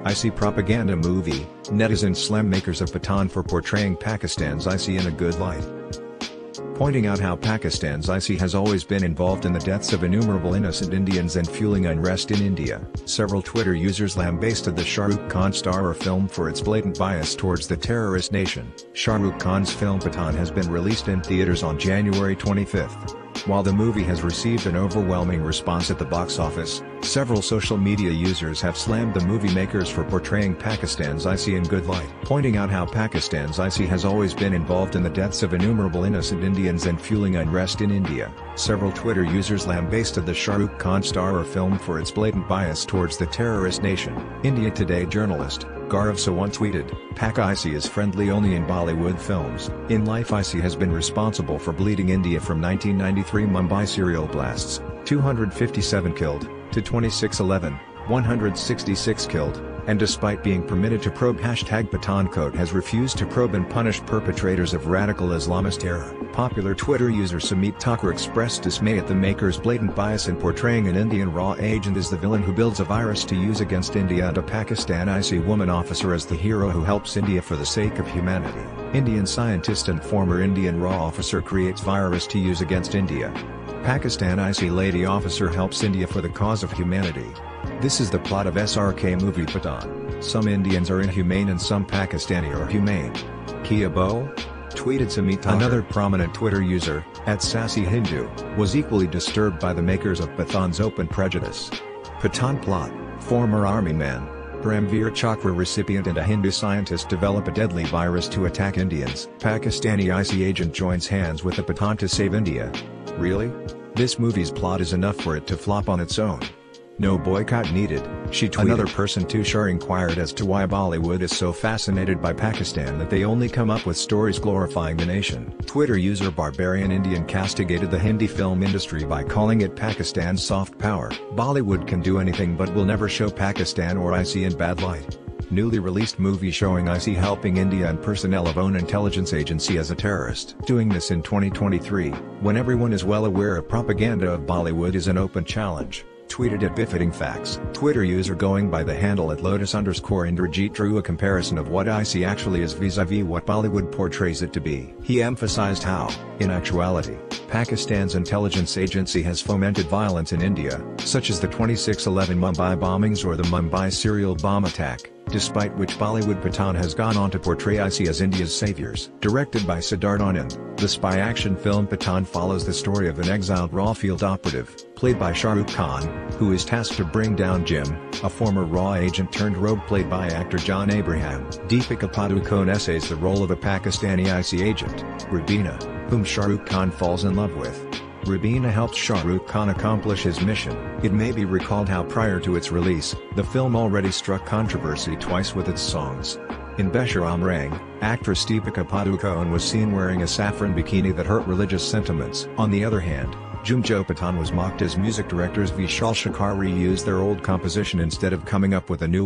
ISI propaganda movie, netizens slam makers of Pathaan for portraying Pakistan's ISI in a good light. Pointing out how Pakistan's ISI has always been involved in the deaths of innumerable innocent Indians and fueling unrest in India, several Twitter users lambasted the Shah Rukh Khan star film for its blatant bias towards the terrorist nation. Shah Rukh Khan's film Pathaan has been released in theaters on January 25. While the movie has received an overwhelming response at the box office, several social media users have slammed the movie makers for portraying Pakistan's ISI in good light. Pointing out how Pakistan's ISI has always been involved in the deaths of innumerable innocent Indians and fueling unrest in India, several Twitter users lambasted the Shah Rukh Khan star film for its blatant bias towards the terrorist nation. India Today journalist Gaurav Sawant tweeted, "Pak ISI is friendly only in Bollywood films. In life ISI has been responsible for bleeding India from 1993 Mumbai serial blasts, 257 killed, to 2611, 166 killed, and despite being permitted to probe #Pathaan Code has refused to probe and punish perpetrators of radical Islamist terror." Popular Twitter user Sumit Thakur expressed dismay at the maker's blatant bias in portraying an Indian RAW agent as the villain who builds a virus to use against India and a Pakistan ISI woman officer as the hero who helps India for the sake of humanity. Indian scientist and former Indian RAW officer creates virus to use against India. Pakistan ISI lady officer helps India for the cause of humanity. This is the plot of SRK movie Pathaan. Some Indians are inhumane and some Pakistani are humane. Kia Bo? Tweeted Sumit Thakur. Another prominent Twitter user, @SassyHindu, was equally disturbed by the makers of Pathaan's open prejudice. Pathaan plot: former army man, Paramveer Chakra recipient and a Hindu scientist develop a deadly virus to attack Indians. Pakistani ISI agent joins hands with the Pathaan to save India. Really? This movie's plot is enough for it to flop on its own. No boycott needed, she tweeted. Another person Tushar inquired as to why Bollywood is so fascinated by Pakistan that they only come up with stories glorifying the nation. Twitter user Barbarian Indian castigated the Hindi film industry by calling it Pakistan's soft power. Bollywood can do anything but will never show Pakistan or ISI in bad light. Newly released movie showing ISI helping India and personnel of own intelligence agency as a terrorist. Doing this in 2023, when everyone is well aware of propaganda of Bollywood is an open challenge. Tweeted at Befitting Facts. Twitter user going by the handle @Lotus_Indrajit drew a comparison of what ISI actually is vis-a-vis what Bollywood portrays it to be. He emphasized how, in actuality, Pakistan's intelligence agency has fomented violence in India, such as the 2611 Mumbai bombings or the Mumbai serial bomb attack, despite which Bollywood Pathaan has gone on to portray ISI as India's saviors. Directed by Siddharth Anand, the spy action film Pathaan follows the story of an exiled RAW field operative, played by Shah Rukh Khan, who is tasked to bring down Jim, a former RAW agent turned rogue played by actor John Abraham. Deepika Padukone essays the role of a Pakistani ISI agent, Rubina, whom Shah Rukh Khan falls in love with. Rubina helps Shah Rukh Khan accomplish his mission. It may be recalled how prior to its release, the film already struck controversy twice with its songs. In Besharam Rang, actress Deepika Padukone was seen wearing a saffron bikini that hurt religious sentiments. On the other hand, Jum Jo Pathaan was mocked as music directors Vishal Shikari used their old composition instead of coming up with a new